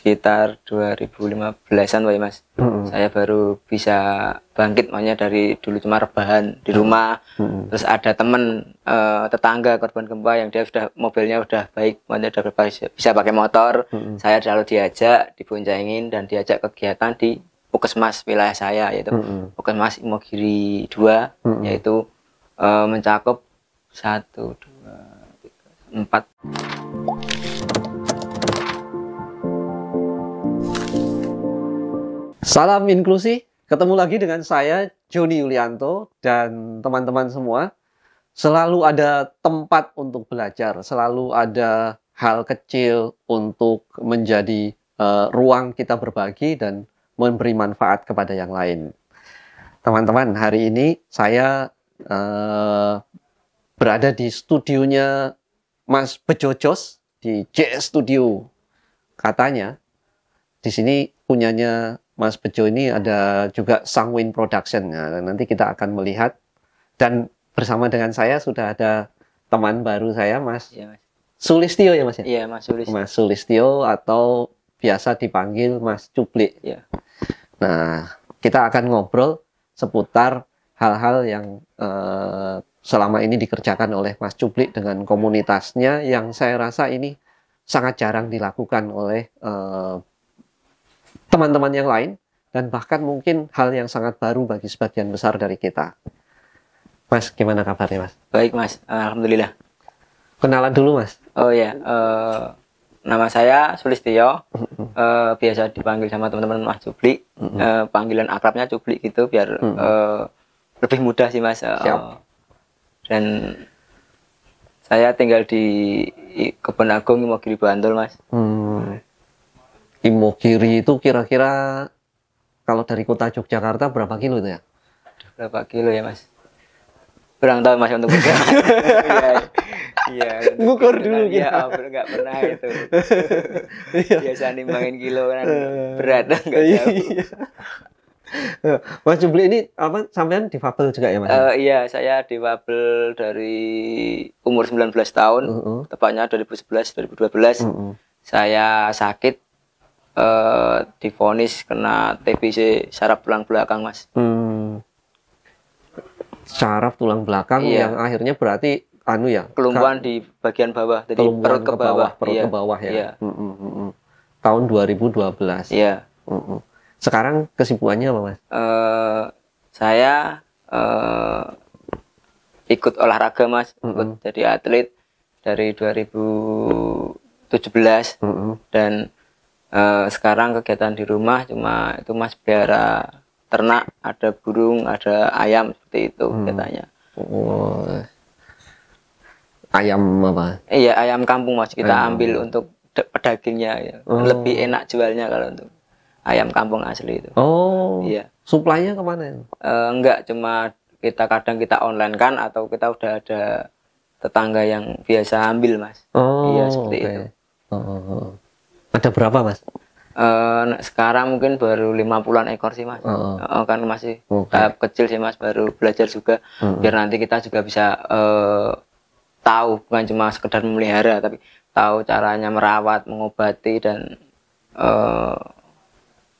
sekitar 2015-an Pak Mas. Saya baru bisa bangkit, makanya dari dulu cuma rebahan di rumah. Terus ada temen tetangga korban gempa yang dia sudah mobilnya udah baik, makanya udah bisa pakai motor. Saya selalu diajak, diboncengin dan diajak kegiatan di Puskesmas wilayah saya, yaitu Puskesmas Imogiri 2, yaitu mencakup 1, 2, 3, 4. Salam inklusi, ketemu lagi dengan saya Joni Yulianto dan teman-teman semua. Selalu ada tempat untuk belajar, selalu ada hal kecil untuk menjadi ruang kita berbagi dan memberi manfaat kepada yang lain. Teman-teman, hari ini saya berada di studionya Mas Bejojos di JS Studio. Katanya di sini punyanya Mas Bejo ini ada juga Sangwin Production. Nah, nanti kita akan melihat. Dan bersama dengan saya sudah ada teman baru saya, Mas, Ya, Mas. Sulistyo ya, Mas? Ya? Iya, Mas Sulistyo. Mas Sulistyo atau biasa dipanggil Mas Cuplik. Ya. Nah, kita akan ngobrol seputar hal-hal yang selama ini dikerjakan oleh Mas Cuplik dengan komunitasnya, yang saya rasa ini sangat jarang dilakukan oleh teman-teman yang lain, dan bahkan mungkin hal yang sangat baru bagi sebagian besar dari kita. Mas, gimana kabarnya, Mas? Baik, Mas. Alhamdulillah. Kenalan dulu, Mas. Oh ya, nama saya Sulistyo. Biasa dipanggil sama teman-teman Mas Cuplik. Panggilan akrabnya Cuplik gitu, biar lebih mudah sih, Mas. Siap. Dan saya tinggal di Kebon Agung, Imogiri, Bantul, Mas. Imogiri itu kira-kira kalau dari kota Yogyakarta berapa kilo itu ya? Berapa kilo ya, Mas? Kurang tahu, Mas, untuk berapa. Iya. Ngukur dulu ya. Nggak pernah itu. Biasa nimbangin kilo kan berat, nggak tahu. Mas Cuplik ini apa, sampean difabel juga ya, Mas? Iya, saya difabel dari umur 19 tahun, tepatnya 2011, 2012. Saya sakit, divonis kena TBC saraf tulang belakang, Mas. Saraf tulang belakang, iya. Yang akhirnya berarti kelumpuhan di bagian bawah, jadi perut ke bawah. Ke bawah ya. Iya. Tahun 2012. Iya. Sekarang kesibukannya apa, Mas? Saya ikut olahraga, Mas, ikut jadi atlet dari 2017 dan sekarang kegiatan di rumah cuma itu, Mas, pelihara ternak, ada burung, ada ayam, seperti itu katanya. Ayam apa? Iya, ayam kampung, Mas. Kita ambil untuk pedagingnya ya. Lebih enak jualnya kalau untuk ayam kampung asli itu. Iya. Suplainya kemana? Enggak, cuma kadang kita online kan, atau kita udah ada tetangga yang biasa ambil, Mas. Iya, seperti itu. Ada berapa, Mas? Sekarang mungkin baru 50-an ekor sih, Mas. Kan masih tahap kecil sih, Mas, baru belajar juga. Biar nanti kita juga bisa tahu, bukan cuma sekedar memelihara, tapi tahu caranya merawat, mengobati, dan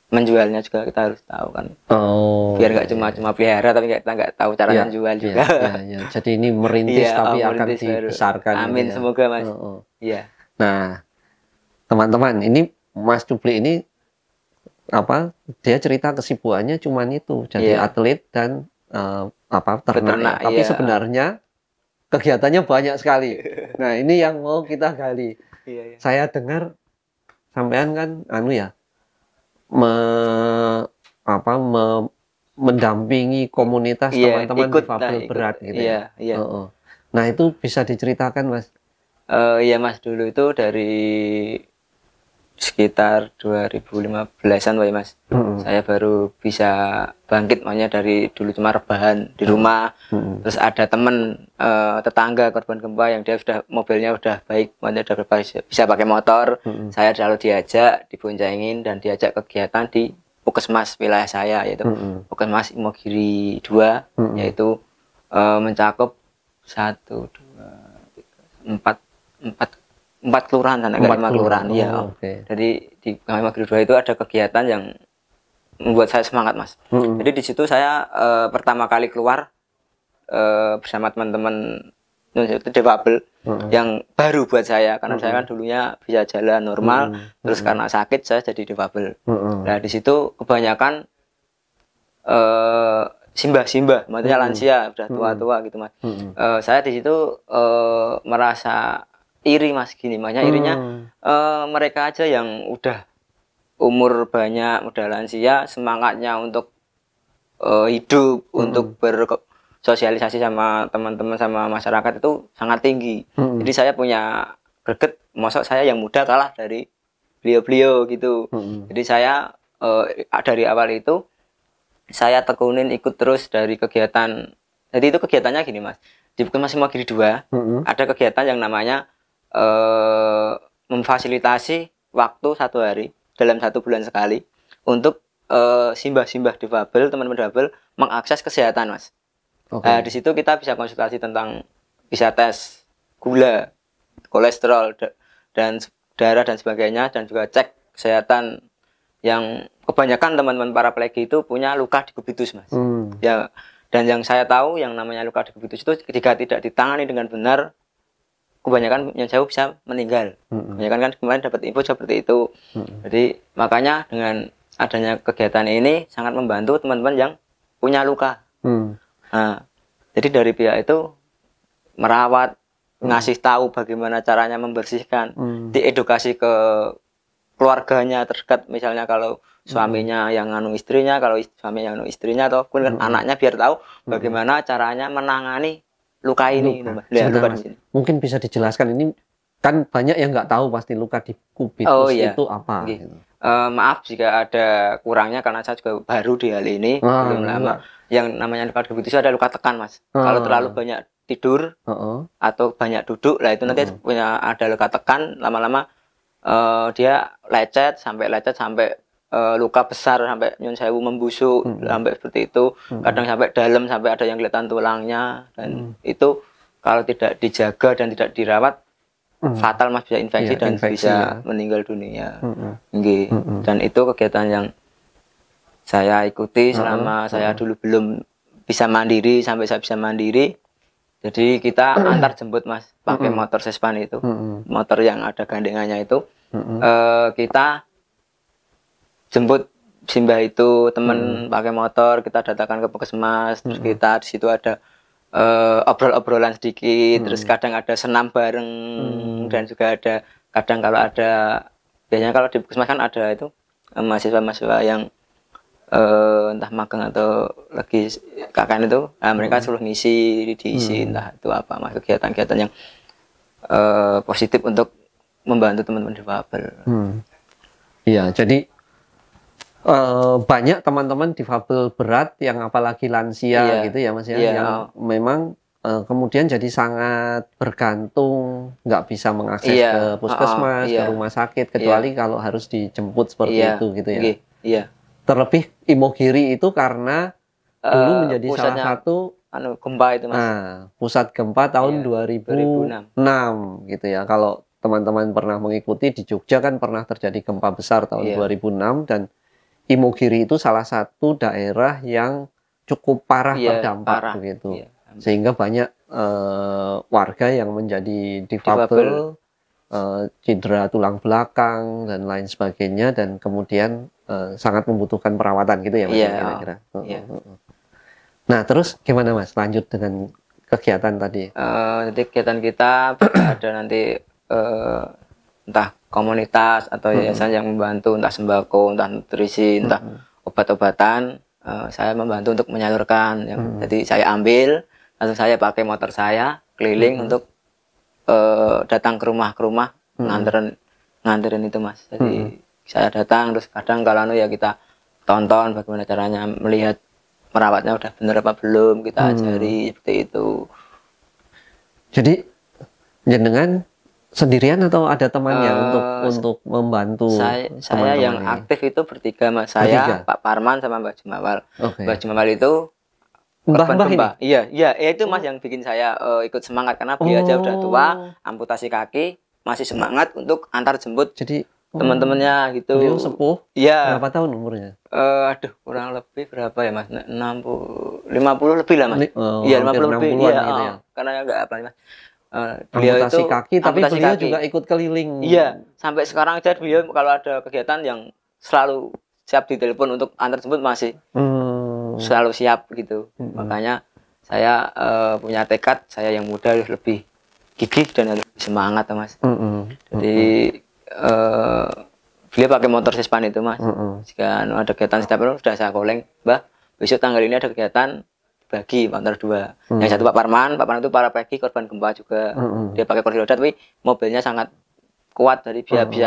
menjualnya juga kita harus tahu kan. Biar nggak cuma pelihara tapi kita nggak tahu caranya jual juga. Iya. Jadi ini merintis tapi akan dibesarkan. Amin, gitu ya. semoga, Mas. Iya. Nah, teman-teman, ini Mas Cuplik ini apa? Dia cerita kesibukannya cuman itu, jadi atlet dan ternak. Tapi sebenarnya kegiatannya banyak sekali. Nah, ini yang mau kita gali. Saya dengar sampean kan mendampingi komunitas teman-teman difabel berat gitu ya. Nah, itu bisa diceritakan, Mas? Iya, Mas, dulu itu dari sekitar 2015-an Pak Mas. Saya baru bisa bangkit, makanya dari dulu cuma rebahan di rumah. Terus ada temen tetangga korban gempa yang dia sudah mobilnya udah baik, makanya udah bisa pakai motor. Saya selalu diajak, diboncengin dan diajak kegiatan di Puskesmas wilayah saya, yaitu Puskesmas Imogiri 2, yaitu mencakup 1, 2, 3, 4 4 kelurahan sana, enggak 5 kelurahan. Iya. Oke. Jadi di KM Negeri 2 itu ada kegiatan yang membuat saya semangat, Mas. Jadi di situ saya pertama kali keluar bersama teman-teman itu difabel yang baru buat saya, karena saya kan dulunya bisa jalan normal, terus karena sakit saya jadi difabel. Nah, di situ kebanyakan simbah-simbah, maksudnya lansia, udah tua-tua gitu, Mas. Saya di situ merasa iri, Mas, gini. Makanya irinya mereka aja yang udah umur banyak, udah lansia, semangatnya untuk hidup, untuk bersosialisasi sama teman-teman, sama masyarakat itu sangat tinggi. Jadi saya punya greget, mosok saya yang muda kalah dari beliau-beliau gitu. Jadi saya dari awal itu saya tekunin ikut terus dari kegiatan. Jadi itu kegiatannya gini, Mas. Di Puskesmas Imogiri 2 ada kegiatan yang namanya memfasilitasi waktu 1 hari dalam 1 bulan sekali untuk simbah-simbah difabel, teman-teman difabel mengakses kesehatan, Mas. Di situ kita bisa konsultasi tentang, bisa tes gula, kolesterol, dan darah dan sebagainya, dan juga cek kesehatan yang kebanyakan teman-teman paraplegia itu punya luka di kubitus, Mas. Ya, dan yang saya tahu yang namanya luka di kubitus itu ketika tidak ditangani dengan benar, kebanyakan yang jauh bisa meninggal. Kebanyakan kan kemarin dapat info seperti itu. Jadi makanya dengan adanya kegiatan ini sangat membantu teman-teman yang punya luka. Nah, jadi dari pihak itu merawat, ngasih tahu bagaimana caranya membersihkan, diedukasi ke keluarganya terdekat, misalnya kalau suaminya yang nganu istrinya, kalau suaminya yang nganu istrinya, ataupun anaknya, biar tahu bagaimana caranya menangani luka ini. Luka di sini. Mungkin bisa dijelaskan, ini kan banyak yang nggak tahu pasti luka di kubitus itu apa. Gitu. Maaf jika ada kurangnya karena saya juga baru di hal ini, belum lama. Yang namanya luka di kubitus ada luka tekan, Mas. Kalau terlalu banyak tidur atau banyak duduk, lah itu nanti punya ada luka tekan, lama-lama dia lecet sampai luka besar, sampai nyun sewu membusuk, sampai seperti itu. Kadang sampai dalam, sampai ada yang kelihatan tulangnya, dan itu kalau tidak dijaga dan tidak dirawat fatal, Mas, bisa infeksi dan bisa meninggal dunia. Dan itu kegiatan yang saya ikuti selama saya dulu belum bisa mandiri, sampai saya bisa mandiri. Jadi kita antar jemput, Mas, pakai motor Sespan itu, motor yang ada gandengannya itu. Kita jemput simbah itu, teman pakai motor, kita datangkan ke puskesmas, terus kita di situ ada obrol-obrolan sedikit, terus kadang ada senam bareng, dan juga ada kadang kalau ada, biasanya kalau di puskesmas kan ada itu mahasiswa-mahasiswa yang entah magang atau lagi KKN itu, mereka suruh ngisi, diisi entah itu apa, Mas, kegiatan-kegiatan yang positif untuk membantu teman-teman difabel. Iya, jadi banyak teman-teman difabel berat yang apalagi lansia gitu ya, Mas ya, yang memang kemudian jadi sangat bergantung, nggak bisa mengakses ke puskesmas, ke rumah sakit, kecuali kalau harus dijemput seperti itu gitu ya. Terlebih Imogiri itu karena dulu menjadi salah satu gempa itu, Mas. Pusat gempa tahun 2006 gitu ya. Kalau teman-teman pernah mengikuti, di Jogja kan pernah terjadi gempa besar tahun 2006, dan Imogiri itu salah satu daerah yang cukup parah terdampak begitu. Sehingga banyak warga yang menjadi difabel, cedera tulang belakang dan lain sebagainya, dan kemudian sangat membutuhkan perawatan gitu ya, Mas, kira-kira. Nah, terus gimana, Mas, lanjut dengan kegiatan tadi? Jadi kegiatan kita ada nanti entah komunitas atau yayasan yang membantu, entah sembako, entah nutrisi, entah obat-obatan. Saya membantu untuk menyalurkan. Jadi saya ambil, langsung saya pakai motor saya keliling untuk datang ke rumah nganterin itu, Mas. Jadi saya datang, terus kadang kalau ya kita tonton bagaimana caranya melihat merawatnya udah bener apa belum, kita ajari seperti itu. Jadi jenengan sendirian atau ada temannya untuk membantu? Saya yang aktif itu bertiga, Mas. Saya, Pak Parman, sama Mbak Jumawal. Mbak Jumawal itu korban gempa. Iya, itu, Mas, yang bikin saya ikut semangat, karena beliau aja udah tua, amputasi kaki, masih semangat untuk antar jemput Jadi teman-temannya gitu. beliau sepuh. Iya. Berapa tahun umurnya? Aduh, kurang lebih berapa ya Mas? 60, 50 lebih lah Mas. Iya, hampir 50 lebih. 60-an Iya, gitu ya. karena enggak apa Mas. Beliau Amputasi itu kaki, tapi amputasi beliau kaki. juga ikut keliling. Iya, sampai sekarang aja beliau kalau ada kegiatan yang selalu siap ditelepon untuk antar jemput masih selalu siap gitu. Makanya saya punya tekad, saya yang muda harus lebih gigih dan harus lebih semangat Mas. Jadi beliau pakai motor Sespan itu Mas. Jika ada kegiatan setiap hari sudah saya koleng, Mbah, besok tanggal ini ada kegiatan bagi motor 2. Yang satu Pak Parman itu para pagi korban gempa juga. Dia pakai kursi roda tapi mobilnya sangat kuat, jadi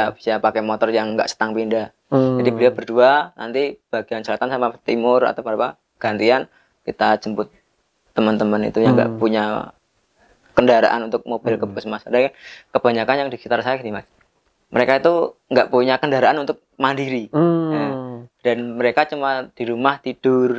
bisa pakai motor yang enggak setang pindah. Jadi beliau berdua, nanti bagian selatan sama timur atau berapa gantian kita jemput teman-teman itu yang enggak punya kendaraan untuk mobil ke puskesmas. Ada kebanyakan yang di sekitar saya gini Mas. Mereka itu nggak punya kendaraan untuk mandiri, dan mereka cuma di rumah tidur.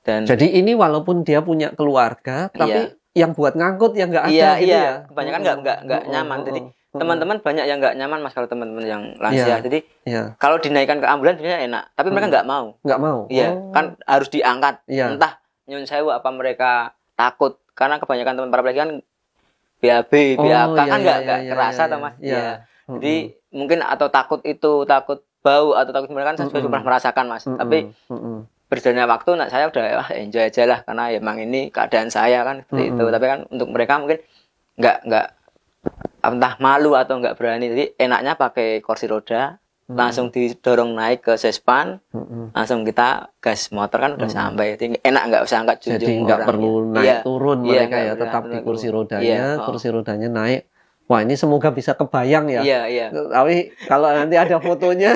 Dan jadi ini walaupun dia punya keluarga, tapi yang buat ngangkut yang nggak ada gitu ya. Kebanyakan nggak nyaman. Jadi teman-teman banyak yang nggak nyaman Mas kalau teman-teman yang lansia. Jadi kalau dinaikkan ke ambulans sebenarnya enak, tapi mereka nggak mau. Nggak mau. Iya, kan harus diangkat. Entah nyun sewu apa mereka takut, karena kebanyakan teman paraplegia kan BAB, BAK kan nggak kerasa toh Mas. Iya. Jadi mungkin atau takut bau atau takut mereka kan saya juga pernah merasakan Mas. Tapi berjalannya waktu saya udah enjoy aja lah, karena ya emang ini keadaan saya kan seperti itu. Tapi kan untuk mereka mungkin nggak entah malu atau nggak berani. Jadi enaknya pakai kursi roda, langsung didorong naik ke Sespan, langsung kita gas motor kan udah sampai. Jadi enak, nggak usah angkat junjung. Jadi nggak perlu naik turun mereka ya, tetap di kursi rodanya, kursi rodanya naik. Wah, ini semoga bisa kebayang ya. Iya. Tapi kalau nanti ada fotonya,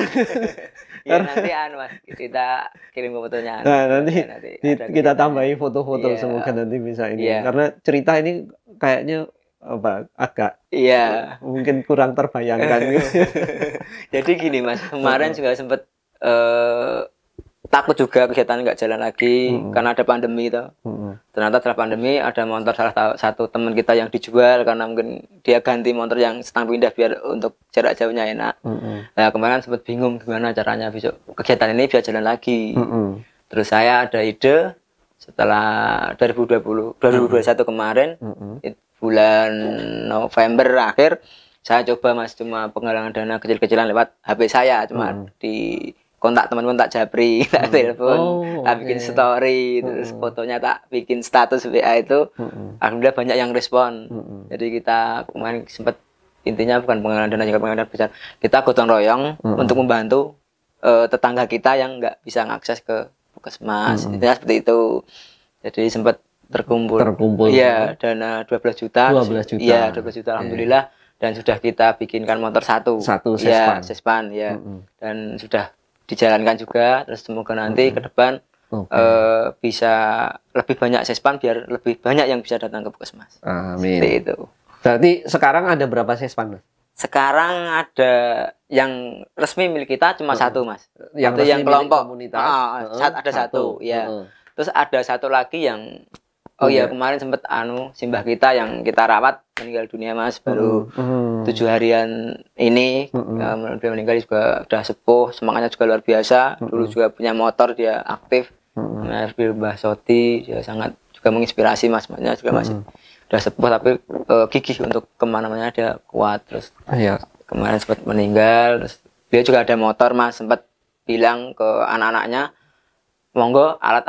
ya nanti Mas, kita kirim fotonya. Nah, nanti kita tambahi foto-foto, semoga nanti bisa ini. Karena cerita ini kayaknya agak mungkin kurang terbayangkan. Jadi gini Mas, kemarin juga sempat takut juga kegiatan nggak jalan lagi karena ada pandemi itu. Ternyata setelah pandemi ada motor salah satu teman kita yang dijual karena mungkin dia ganti motor yang setang pindah biar untuk jarak jauhnya enak. Nah kemarin sempat bingung gimana caranya besok kegiatan ini biar jalan lagi. Terus saya ada ide setelah 2021 kemarin, bulan November akhir, saya coba Mas cuma penggalangan dana kecil-kecilan lewat HP saya, cuma di kontak teman-teman tak japri, tak telepon, tak bikin story, terus fotonya tak bikin status WA itu, alhamdulillah banyak yang respon. Jadi kita kemarin sempat, intinya bukan penggalangan dana, juga penggalangan besar, kita gotong royong untuk membantu tetangga kita yang nggak bisa ngakses ke puskesmas, intinya seperti itu. Jadi sempat terkumpul ya dana 12 juta, iya 12 juta alhamdulillah, dan sudah kita bikinkan motor satu Sespan ya, dan sudah dijalankan juga. Terus semoga nanti ke depan bisa lebih banyak Sespan biar lebih banyak yang bisa datang ke puskesmas. Amin. Seperti itu. Berarti sekarang ada berapa Sespan? Sekarang ada yang resmi milik kita cuma satu Mas. Yang kelompok komunitas. Ada satu ya. Terus ada satu lagi yang kemarin sempat simbah kita yang kita rawat meninggal dunia Mas, baru 7 harian ini. Dia meninggal juga udah sepuh, semangatnya juga luar biasa. Dulu juga punya motor, dia aktif. Mbah Soti, dia sangat juga menginspirasi Mas, makanya juga masih udah sepuh tapi gigih untuk kemana-mana, dia kuat. Terus kemarin sempat meninggal. Terus dia juga ada motor Mas, sempat bilang ke anak-anaknya, monggo alat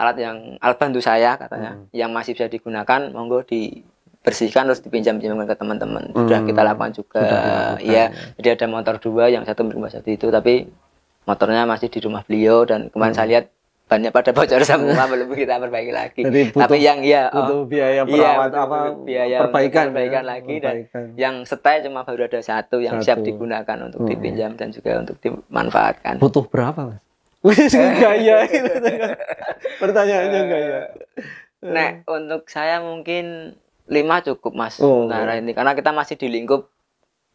bantu saya katanya yang masih bisa digunakan monggo dibersihkan terus dipinjam-pinjamkan ke teman-teman. Sudah kita lakukan juga. Jadi ada motor 2, yang satu milik Mbak Sati itu, tapi motornya masih di rumah beliau, dan kemarin saya lihat bannya pada bocor semua, belum kita perbaiki lagi. Jadi tapi yang butuh biaya perawat biaya perbaikan lagi, dan yang setai cuma baru ada satu yang siap digunakan untuk dipinjam dan juga untuk dimanfaatkan. Butuh berapa Mas? Gaya itu pertanyaannya gaya. Nek untuk saya mungkin 5 cukup Mas. Nah ini karena kita masih di lingkup.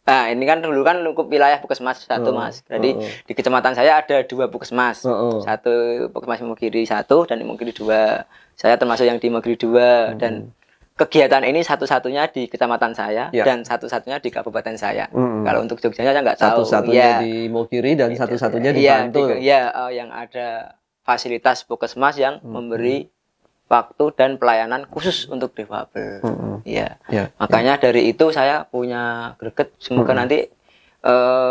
Nah ini kan dulu kan lingkup wilayah puskesmas satu Mas. Jadi di kecamatan saya ada 2 puskesmas. Satu puskesmas Imogiri 1 dan Imogiri 2. Saya termasuk yang di Imogiri 2 dan kegiatan ini satu-satunya di kecamatan saya dan satu-satunya di kabupaten saya. Kalau untuk Jogja saya nggak tahu. Satu-satunya di Mogiri dan satu-satunya di Bantul. Yang ada fasilitas puskesmas yang memberi waktu dan pelayanan khusus untuk difabel. Makanya dari itu saya punya greget. Semoga nanti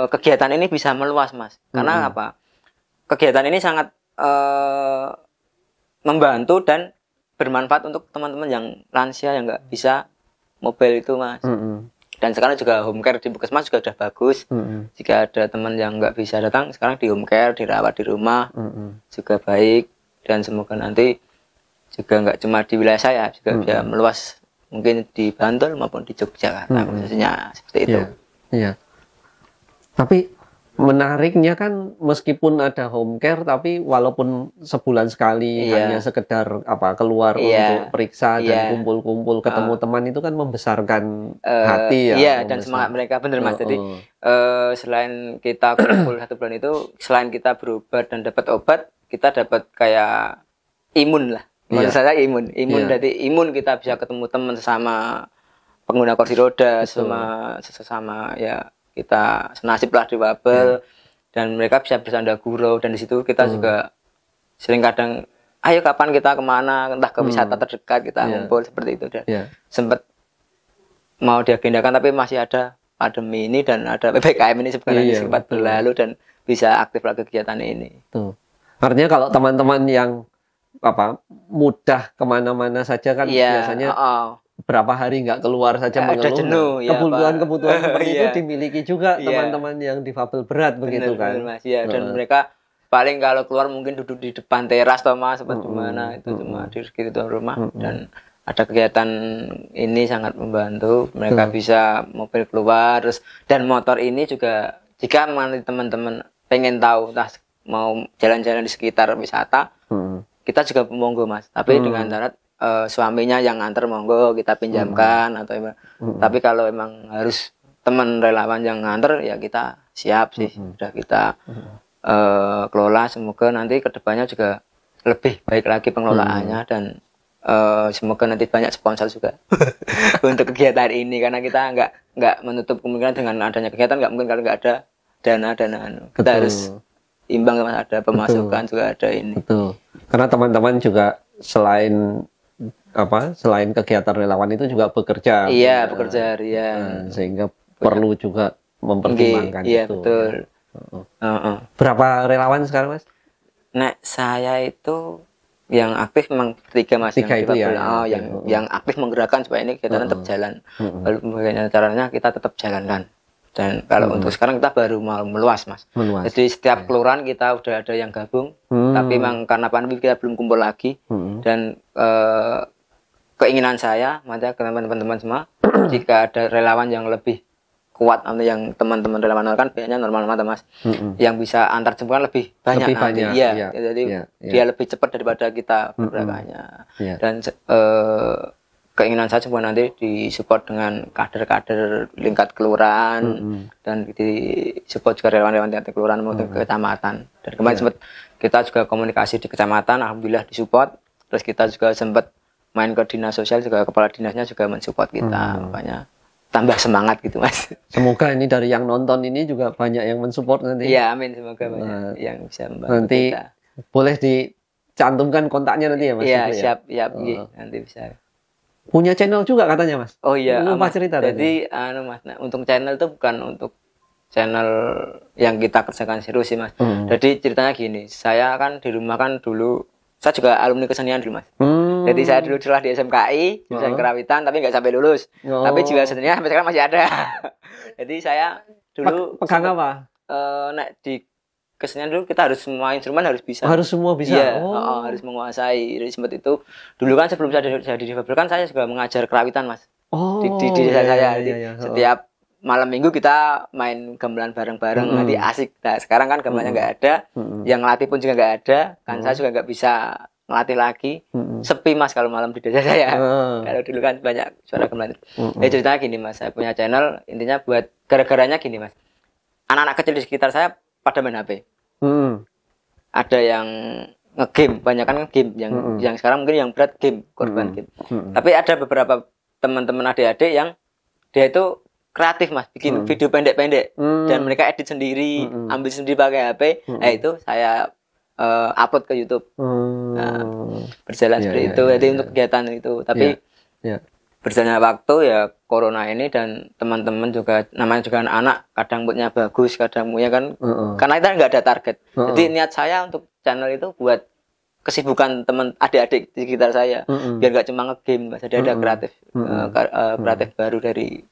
kegiatan ini bisa meluas, Mas. Karena apa? Kegiatan ini sangat membantu dan bermanfaat untuk teman-teman yang lansia yang nggak bisa mobile itu, Mas. Dan sekarang juga home care di puskesmas juga sudah bagus. Jika ada teman yang nggak bisa datang, sekarang di home care, dirawat di rumah juga baik. Dan semoga nanti juga nggak cuma di wilayah saya, juga bisa meluas mungkin di Bantul maupun di Yogyakarta, khususnya seperti itu. Iya. Tapi menariknya kan meskipun ada home care tapi walaupun sebulan sekali hanya sekedar keluar untuk periksa dan kumpul-kumpul ketemu teman itu kan membesarkan hati ya. Iya, dan semangat mereka bener Mas. Jadi selain kita kumpul 1 bulan itu, selain kita berobat dan dapat obat, kita dapat kayak imun lah. Maksud saya imun. Jadi imun kita bisa ketemu teman sesama pengguna kursi roda, sesama ya kita senasib lah di Babel, dan mereka bisa bersanda gurau, dan di situ kita juga sering kadang ayo kapan kita kemana, entah ke wisata terdekat kita ngumpul seperti itu. Dan sempat mau diagendakan tapi masih ada pandemi ini dan ada PPKM ini sebenarnya sempat berlalu dan bisa aktif lagi kegiatan ini. Artinya kalau teman-teman yang mudah kemana-mana saja kan biasanya berapa hari nggak keluar saja mengeluh. Kebutuhan seperti itu dimiliki juga teman-teman yang difabel berat begitu kan. Mas, dan mereka paling kalau keluar mungkin duduk di depan teras atau Mas seperti gimana itu cuma di sekitar rumah dan ada kegiatan ini sangat membantu mereka bisa mobil keluar terus, dan motor ini juga jika teman-teman pengen tahu mau jalan-jalan di sekitar wisata kita juga monggo Mas, tapi dengan syarat suaminya yang antar monggo kita pinjamkan atau tapi kalau emang harus teman relawan yang nganter ya kita siap sih, sudah kita kelola. Semoga nanti kedepannya juga lebih baik lagi pengelolaannya dan semoga nanti banyak sponsor juga untuk kegiatan ini, karena kita nggak menutup kemungkinan dengan adanya kegiatan nggak mungkin kalau nggak ada dana kita harus imbang Mas, ada pemasukan juga ada ini. Karena teman-teman juga selain kegiatan relawan itu juga bekerja. Bekerja harian. Sehingga perlu juga mempertimbangkan itu. Iya, betul. Berapa relawan sekarang, Mas? Nah, saya itu yang aktif memang 3 Mas. 3 itu yang aktif menggerakkan supaya ini kita tetap jalan. Lalu bagaimana caranya kita tetap jalankan. Dan kalau untuk sekarang kita baru mau meluas Mas. Jadi setiap kelurahan kita udah ada yang gabung. Tapi memang karena pandemi kita belum kumpul lagi. Dan keinginan saya, maka teman-teman semua, jika ada relawan yang lebih kuat atau yang teman-teman relawan kan biasanya normal Mas, yang bisa antar jemput lebih banyak nanti. Jadi dia lebih cepat daripada kita pergerakannya. Dan keinginan saya semua nanti disupport dengan kader-kader lingkat kelurahan dan disupport juga relawan-relawan tingkat kelurahan maupun kecamatan. Dan kemarin sempat kita juga komunikasi di kecamatan, alhamdulillah disupport. Terus kita juga sempat main ke dinas sosial, juga kepala dinasnya juga mensupport kita, makanya tambah semangat gitu Mas. Semoga ini dari yang nonton ini juga banyak yang mensupport nanti. Iya, amin, semoga banyak yang bisa membantu nanti kita. Boleh dicantumkan kontaknya nanti ya Mas? Iya, siap, nanti bisa. Punya channel juga katanya Mas? Oh iya, lupa cerita. Jadi Mas, untuk channel itu bukan untuk channel yang kita kerjakan serius sih Mas. Jadi ceritanya gini, saya kan di rumah kan dulu saya juga alumni kesenian dulu Mas. Jadi saya dulu celah di SMKI, jurusan kerawitan, tapi nggak sampai lulus. Tapi juga seninya sampai sekarang masih ada. Jadi saya dulu pegang apa? Di kesenian dulu kita harus semua instrumen harus bisa. Harus semua bisa. Iya, harus menguasai. Jadi sempat itu dulu kan sebelum saya jadi difabel kan saya juga mengajar kerawitan Mas. Di desa saya. Setiap malam minggu kita main gamelan bareng-bareng, nanti asik. Nah sekarang kan gamelannya nggak ada, yang ngelatih pun juga nggak ada, kan saya juga nggak bisa ngelatih lagi. Sepi Mas kalau malam di desa saya. Kalau dulu kan banyak suara gamelan. Ya ceritanya gini Mas, saya punya channel intinya buat gara-garanya gini Mas. Anak-anak kecil di sekitar saya pada main HP. Ada yang ngegame, banyak kan game yang sekarang mungkin yang berat game, korban game. Tapi ada beberapa teman-teman adik-adik yang dia itu kreatif mas, bikin video pendek-pendek dan mereka edit sendiri, ambil sendiri pakai HP. Itu saya upload ke YouTube. Nah, berjalan seperti itu. Jadi untuk kegiatan itu, tapi berjalannya waktu ya corona ini dan teman-teman juga namanya juga anak-anak, kadang moodnya bagus, kadang moodnya kan karena kita nggak ada target. Jadi niat saya untuk channel itu buat kesibukan teman adik-adik di sekitar saya, biar nggak cuma nge-game, mas. Jadi ada kreatif kreatif baru dari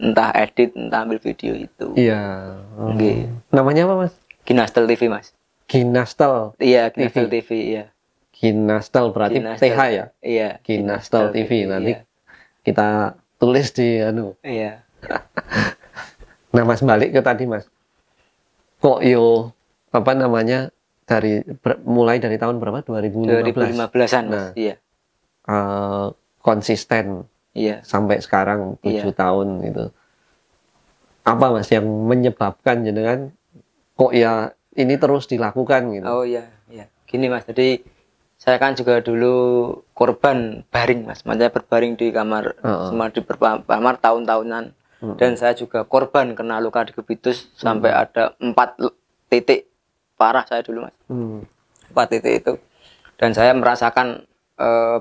entah edit, entah ambil video itu. Iya. Namanya apa mas? Ginastel TV mas. Ginastel. Iya, Ginastel TV. Iya. Ginastel berarti Ginastel. TH ya? Iya. Ginastel TV. Nanti kita tulis di Iya. Nah mas, balik ke tadi mas. Kok yo apa namanya mulai dari tahun berapa? 2015-an mas. Nah, iya. Konsisten. Iya. Sampai sekarang 7 tahun gitu. Apa mas yang menyebabkan jenengan kok ya ini terus dilakukan gitu? Oh iya, iya. Gini mas, jadi saya kan juga dulu korban baring mas, makanya berbaring di kamar, semua di kamar tahun-tahunan. Dan saya juga korban kena luka di kubitus sampai ada 4 titik parah saya dulu mas. 4 titik itu. Dan saya merasakan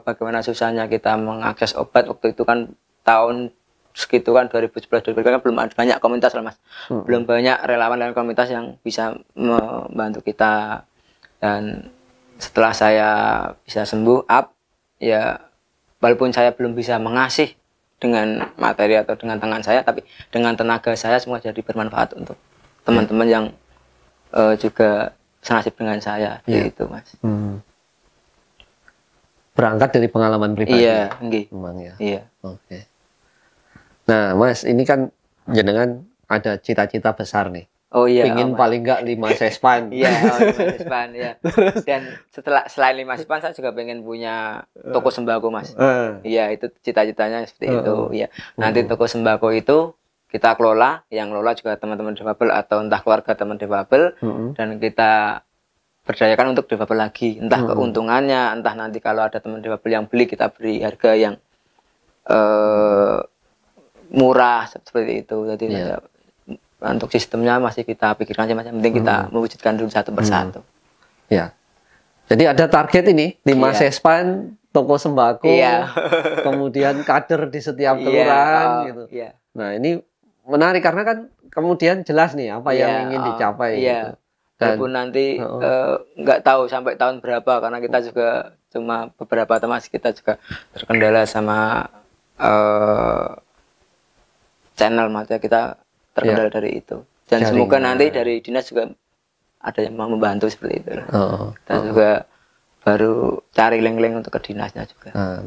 bagaimana susahnya kita mengakses obat waktu itu kan tahun segitu kan 2011 2012 kan belum ada banyak komunitas lah mas, belum banyak relawan dan komunitas yang bisa membantu kita. Dan setelah saya bisa sembuh ya walaupun saya belum bisa mengasih dengan materi atau dengan tangan saya, tapi dengan tenaga saya semua jadi bermanfaat untuk teman-teman yang juga senasib dengan saya gitu mas. Berangkat dari pengalaman pribadi. Iya, memang ya. Iya. Oke. Nah, mas, ini kan jenengan ada cita-cita besar nih. Oh iya. Pingin paling nggak 5 sespan. Iya, 5 sespan ya. Dan selain 5 sespan saya juga pengen punya toko sembako mas. Iya, itu cita-citanya seperti itu. Iya. Nanti toko sembako itu kita kelola, yang kelola juga teman-teman difabel atau entah keluarga teman difabel, dan kita berdayakan untuk difabel lagi, entah keuntungannya, entah nanti kalau ada teman difabel yang beli kita beri harga yang murah seperti itu. Jadi untuk sistemnya masih kita pikirkan aja mas, yang penting kita mewujudkan dulu satu persatu. Ya. Jadi ada target ini 5 sespan, toko sembako, kemudian kader di setiap kelurahan gitu. Nah ini menarik karena kan kemudian jelas nih apa yang ingin dicapai. Gitu. Walaupun nanti nggak tahu sampai tahun berapa, karena kita juga cuma beberapa teman kita juga terkendala sama channel, maksudnya kita terkendala dari itu. Dan semoga nanti dari dinas juga ada yang mau membantu seperti itu. Kita juga baru cari link-link untuk ke dinasnya juga.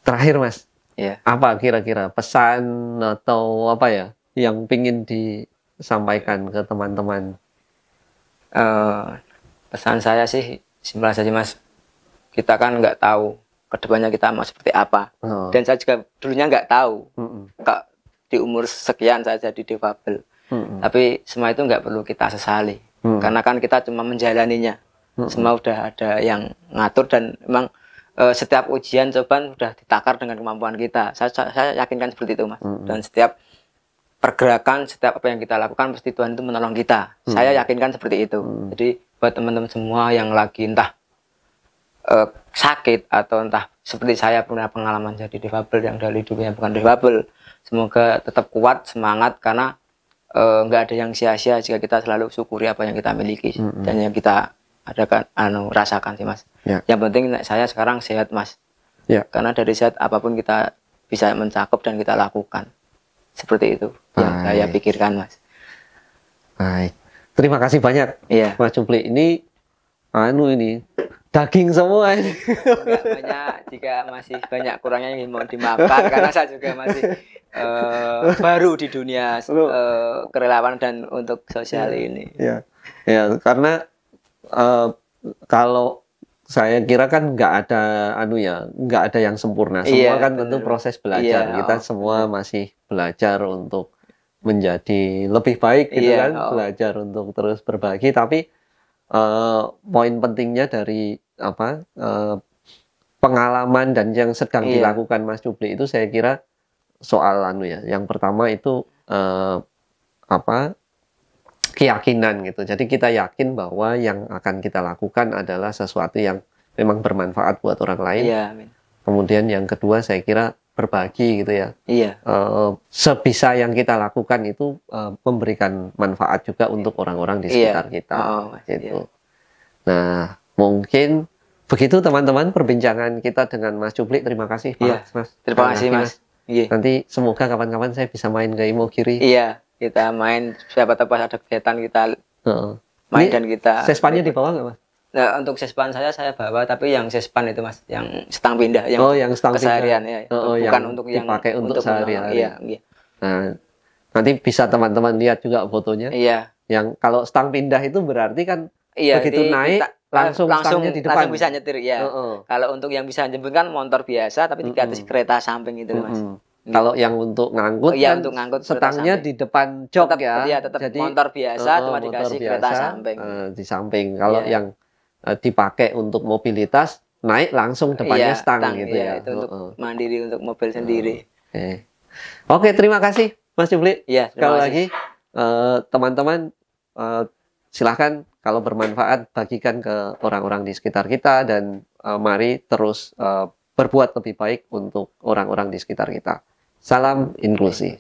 Terakhir mas, apa kira-kira pesan atau apa ya yang pingin disampaikan ke teman-teman? Pesan saya sih simpel saja mas, kita kan nggak tahu kedepannya kita mau seperti apa. Dan saya juga dulunya nggak tahu kak, di umur sekian saya jadi difabel. Tapi semua itu nggak perlu kita sesali, karena kan kita cuma menjalaninya. Semua udah ada yang ngatur, dan memang setiap ujian cobaan sudah ditakar dengan kemampuan kita. Saya yakinkan seperti itu mas. Dan setiap pergerakan, setiap apa yang kita lakukan pasti Tuhan itu menolong kita. Saya yakinkan seperti itu. Jadi buat teman-teman semua yang lagi entah sakit atau entah seperti saya punya pengalaman jadi difabel yang dari dulunya bukan difabel, semoga tetap kuat, semangat, karena nggak ada yang sia-sia jika kita selalu syukuri apa yang kita miliki dan yang kita adakan rasakan sih mas. Yang penting saya sekarang sehat mas. Karena dari sehat apapun kita bisa mencakup dan kita lakukan. Seperti itu yang saya pikirkan mas. Baik. Terima kasih banyak Mas Cupli. Ini daging semua ini. Enggak banyak, jika masih banyak kurangnya yang mau dimakan, karena saya juga masih baru di dunia kerelawanan dan untuk sosial ini. Ya, karena kalau saya kira kan nggak ada yang sempurna. Semua kan tentu proses belajar. Kita semua masih belajar untuk menjadi lebih baik gitu kan, belajar untuk terus berbagi. Tapi poin pentingnya dari pengalaman dan yang sedang Iya. dilakukan Mas Jupli itu saya kira soal yang pertama itu apa, keyakinan gitu. Jadi kita yakin bahwa yang akan kita lakukan adalah sesuatu yang memang bermanfaat buat orang lain. Iya, amin. Kemudian yang kedua saya kira berbagi gitu ya. Iya. Sebisa yang kita lakukan itu memberikan manfaat juga untuk orang-orang di sekitar kita. Mas, gitu. iya. Nah, mungkin begitu teman-teman perbincangan kita dengan Mas Jupli. Terima kasih Iya. Mas. Terima kasih Mas. Iya. Nanti semoga kapan-kapan saya bisa main ke Imogiri. Iya, kita main, siapa tahu pas ada kegiatan kita main dan kita. Sespannya dibawa nggak Mas? Nah, untuk sespan saya bawa, tapi yang sespan itu Mas, yang stang pindah, yang yang stang keseharian ya. Oh, bukan yang untuk yang dipakai untuk sehari-hari. Iya, iya. Nah, nanti bisa teman-teman lihat juga fotonya. Iya. Yang kalau stang pindah itu berarti kan Iya, begitu naik langsung stangnya di depan. Langsung bisa nyetir ya. Kalau untuk yang bisa jemput kan motor biasa, tapi di atas kereta samping itu Mas. Kalau yang untuk ngangkut kan untuk ngangkut stangnya di depan jok tetap, ya. Iya, tetap jadi motor biasa cuma motor dikasih biasa, kereta samping. Di samping. Kalau yang dipakai untuk mobilitas naik langsung depannya stang gitu ya. Itu untuk mandiri, untuk mobil sendiri. Oke, terima kasih Mas Jupli. Iya, sekali lagi teman-teman silahkan kalau bermanfaat bagikan ke orang-orang di sekitar kita dan mari terus berbuat lebih baik untuk orang-orang di sekitar kita. Salam inklusi.